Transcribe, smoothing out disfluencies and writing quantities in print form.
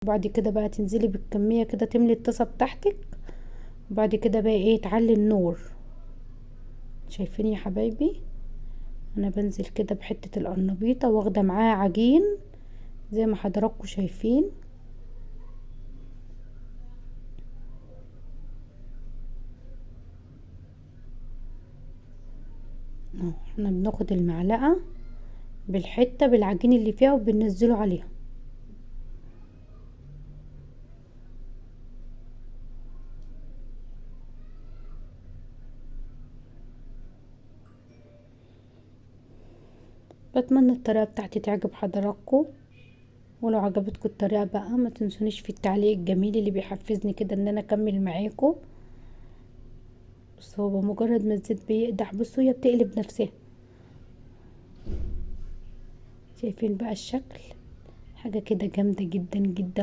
وبعد كده بقى تنزلي بالكمية كده، تملي الطاسة بتاعتك. وبعد كده بقى ايه، تعلي النور. شايفين يا حبايبي؟ انا بنزل كده بحتة القرنبيطة، واخدة معاها عجين زي ما حضراتكم شايفين. احنا بناخد المعلقة بالحتة بالعجين اللي فيها وبننزله عليها. بتمنى الطريقة بتاعتي تعجب حضراتكم، ولو عجبتكم الطريقة بقى ما تنسونيش في التعليق الجميل اللي بيحفزني كده ان انا اكمل معاكم. بس هو بمجرد ما الزيت بيقدح، بصوا هي بتقلب نفسها. شايفين بقى الشكل؟ حاجة كده جامدة جدا جدا.